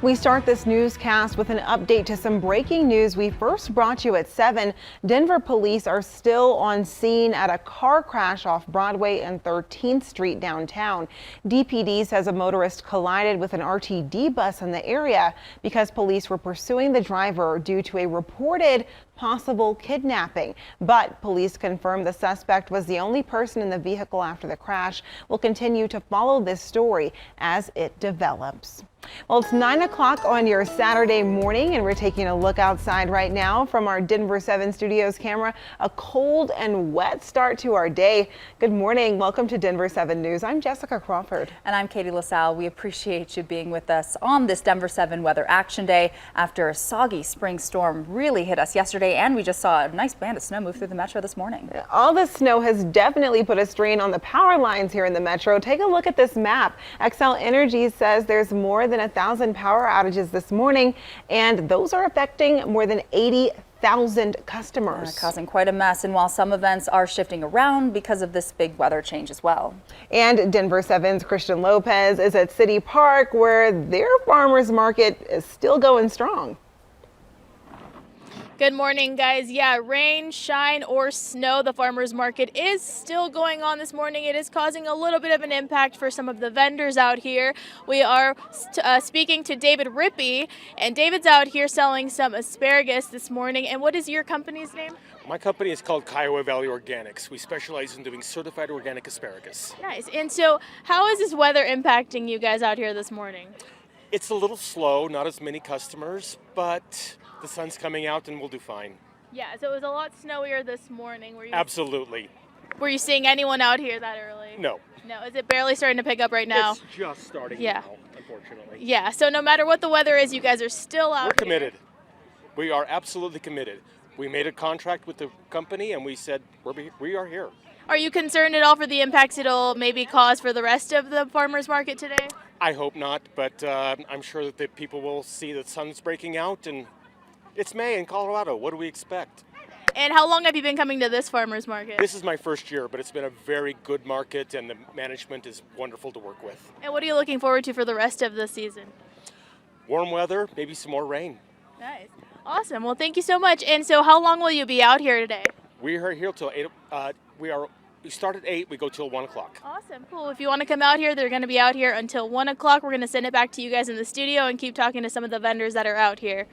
We start this newscast with an update to some breaking news we first brought you at 7. Denver police are still on scene at a car crash off Broadway and 13th Street downtown. DPD says a motorist collided with an RTD bus in the area because police were pursuing the driver due to a reported possible kidnapping. But police confirmed the suspect was the only person in the vehicle after the crash. We'll continue to follow this story as it develops. Well, it's 9 o'clock on your Saturday morning, and we're taking a look outside right now from our Denver 7 Studios camera. A cold and wet start to our day. Good morning. Welcome to Denver 7 News. I'm Jessica Crawford. And I'm Katie LaSalle. We appreciate you being with us on this Denver 7 Weather Action Day after a soggy spring storm really hit us yesterday, and we just saw a nice band of snow move through the metro this morning. All the snow has definitely put a strain on the power lines here in the metro. Take a look at this map. Xcel Energy says there's more than 1,000 power outages this morning, and those are affecting more than 80,000 customers. Causing quite a mess, and while some events are shifting around because of this big weather change as well. And Denver 7's Christian Lopez is at City Park, where their farmers market is still going strong. Good morning, guys. Yeah, rain, shine, or snow, the farmers market is still going on this morning. It is causing a little bit of an impact for some of the vendors out here. We are speaking to David Rippey, and David's out here selling some asparagus this morning. And what is your company's name? My company is called Kiowa Valley Organics. We specialize in doing certified organic asparagus. Nice. And so how is this weather impacting you guys out here this morning? It's a little slow, not as many customers, but the sun's coming out and we'll do fine. Yeah, so it was a lot snowier this morning. Absolutely. Were you seeing anyone out here that early? No. No, is it barely starting to pick up right now? It's just starting now, unfortunately. Yeah, so no matter what the weather is, you guys are still out We're committed. We are absolutely committed. We made a contract with the company and we said we are here. Are you concerned at all for the impacts it'll maybe cause for the rest of the farmers market today? I hope not, but I'm sure that the people will see the sun's breaking out, and it's May in Colorado. What do we expect? And how long have you been coming to this farmers market? This is my first year, but it's been a very good market, and the management is wonderful to work with. And what are you looking forward to for the rest of the season? Warm weather, maybe some more rain. Nice. Awesome. Well, thank you so much. And so how long will you be out here today? We are here till 8. We start at 8, we go till 1 o'clock. Awesome, cool. If you want to come out here, they're going to be out here until 1 o'clock. We're going to send it back to you guys in the studio and keep talking to some of the vendors that are out here.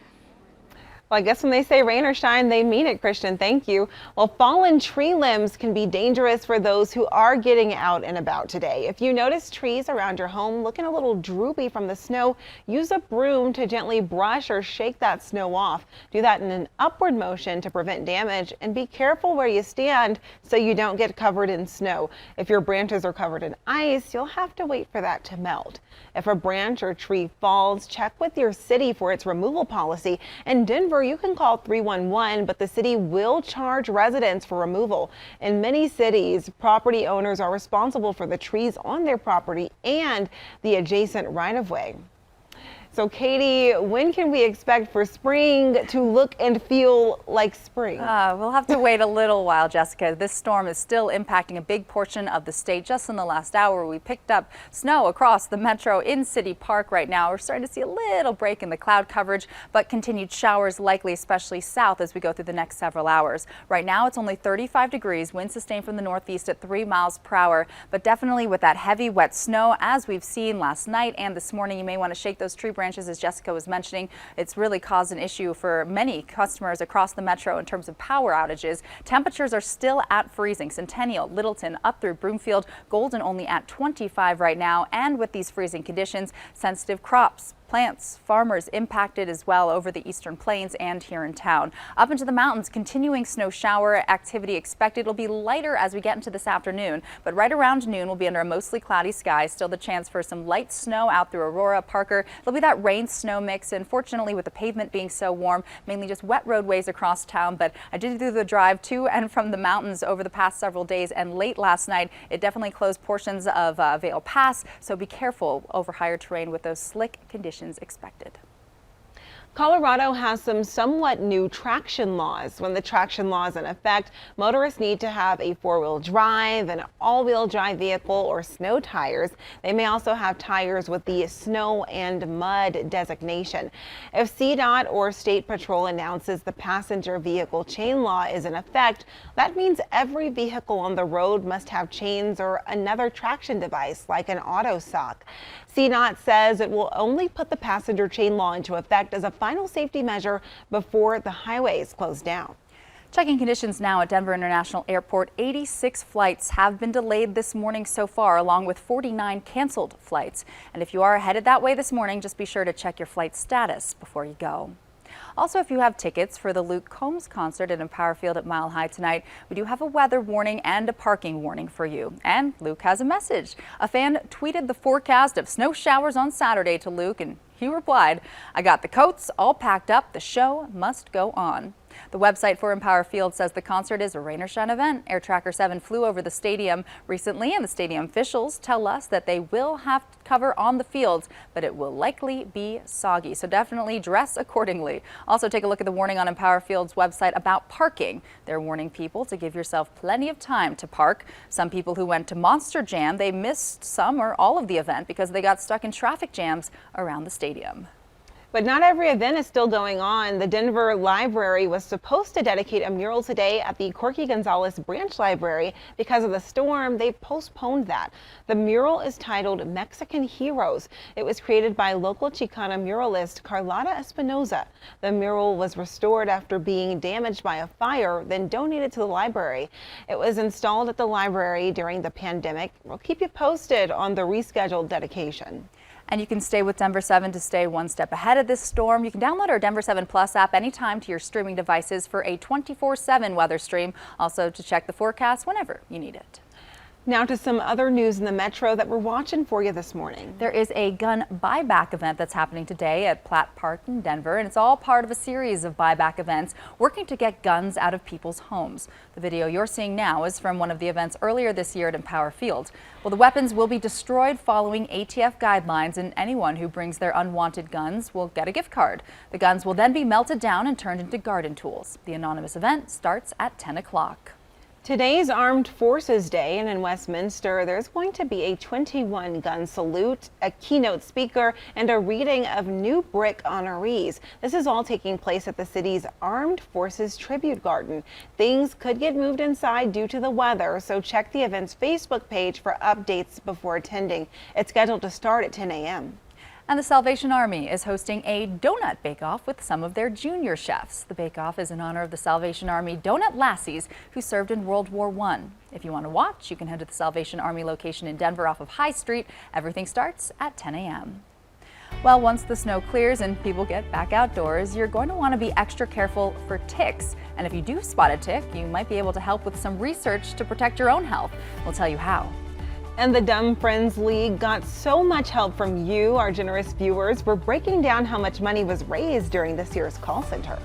Well, I guess when they say rain or shine, they mean it, Christian. Thank you. Well, fallen tree limbs can be dangerous for those who are getting out and about today. If you notice trees around your home looking a little droopy from the snow, use a broom to gently brush or shake that snow off. Do that in an upward motion to prevent damage, and be careful where you stand so you don't get covered in snow. If your branches are covered in ice, you'll have to wait for that to melt. If a branch or tree falls, check with your city for its removal policy. In Denver, you can call 311, but the city will charge residents for removal. In many cities, property owners are responsible for the trees on their property and the adjacent right-of-way. So Katie, when can we expect for spring to look and feel like spring? We'll have to wait a little while, Jessica. This storm is still impacting a big portion of the state. Just in the last hour, we picked up snow across the metro in City Park right now. We're starting to see a little break in the cloud coverage, but continued showers likely, especially south as we go through the next several hours. Right now, it's only 35 degrees, wind sustained from the northeast at 3 miles per hour, but definitely with that heavy, wet snow, as we've seen last night and this morning, you may want to shake those tree branches, as Jessica was mentioning. It's really caused an issue for many customers across the metro in terms of power outages. Temperatures are still at freezing. Centennial, Littleton, up through Broomfield, Golden only at 25 right now. And with these freezing conditions, sensitive crops, plants, farmers impacted as well over the eastern plains and here in town. Up into the mountains, continuing snow shower activity expected. It'll be lighter as we get into this afternoon, but right around noon we'll be under a mostly cloudy sky. Still the chance for some light snow out through Aurora, Parker. It'll be that rain-snow mix, and fortunately with the pavement being so warm, mainly just wet roadways across town. But I did do the drive to and from the mountains over the past several days, and late last night it definitely closed portions of Vail Pass, so be careful over higher terrain with those slick conditions expected. Colorado has some somewhat new traction laws. When the traction law is in effect, motorists need to have a four-wheel drive, an all-wheel drive vehicle, or snow tires. They may also have tires with the snow and mud designation. If CDOT or State Patrol announces the passenger vehicle chain law is in effect, that means every vehicle on the road must have chains or another traction device like an auto sock. CDOT says it will only put the passenger chain law into effect as a final safety measure before the highways close down. Checking conditions now at Denver International Airport. 86 flights have been delayed this morning so far, along with 49 canceled flights. And if you are headed that way this morning, just be sure to check your flight status before you go. Also, if you have tickets for the Luke Combs concert at Empower Field at Mile High tonight, we do have a weather warning and a parking warning for you. And Luke has a message. A fan tweeted the forecast of snow showers on Saturday to Luke, and he replied, "I got the coats all packed up. The show must go on." The website for Empower Field says the concert is a rain or shine event. Air Tracker 7 flew over the stadium recently, and the stadium officials tell us that they will have cover on the fields, but it will likely be soggy. So definitely dress accordingly. Also, take a look at the warning on Empower Field's website about parking. They're warning people to give yourself plenty of time to park. Some people who went to Monster Jam, they missed some or all of the event because they got stuck in traffic jams around the stadium. But not every event is still going on. The Denver Library was supposed to dedicate a mural today at the Corky Gonzalez Branch Library. Because of the storm, they postponed that. The mural is titled Mexican Heroes. It was created by local Chicana muralist Carlotta Espinoza. The mural was restored after being damaged by a fire, then donated to the library. It was installed at the library during the pandemic. We'll keep you posted on the rescheduled dedication. And you can stay with Denver 7 to stay one step ahead of this storm. You can download our Denver 7 Plus app anytime to your streaming devices for a 24/7 weather stream. Also to check the forecast whenever you need it. Now to some other news in the metro that we're watching for you this morning. There is a gun buyback event that's happening today at Platt Park in Denver, and it's all part of a series of buyback events working to get guns out of people's homes. The video you're seeing now is from one of the events earlier this year at Empower Field. Well, the weapons will be destroyed following ATF guidelines, and anyone who brings their unwanted guns will get a gift card. The guns will then be melted down and turned into garden tools. The anonymous event starts at 10 o'clock. Today's Armed Forces Day, and in Westminster, there's going to be a 21-gun salute, a keynote speaker, and a reading of new brick honorees. This is all taking place at the city's Armed Forces Tribute Garden. Things could get moved inside due to the weather, so check the event's Facebook page for updates before attending. It's scheduled to start at 10 a.m. And the Salvation Army is hosting a donut bake-off with some of their junior chefs. The bake-off is in honor of the Salvation Army donut lassies who served in World War I. If you want to watch, you can head to the Salvation Army location in Denver off of High Street. Everything starts at 10 a.m. Well, once the snow clears and people get back outdoors, you're going to want to be extra careful for ticks. And if you do spot a tick, you might be able to help with some research to protect your own health. We'll tell you how. And the Dumb Friends League got so much help from you, our generous viewers. We're breaking down how much money was raised during this year's call center.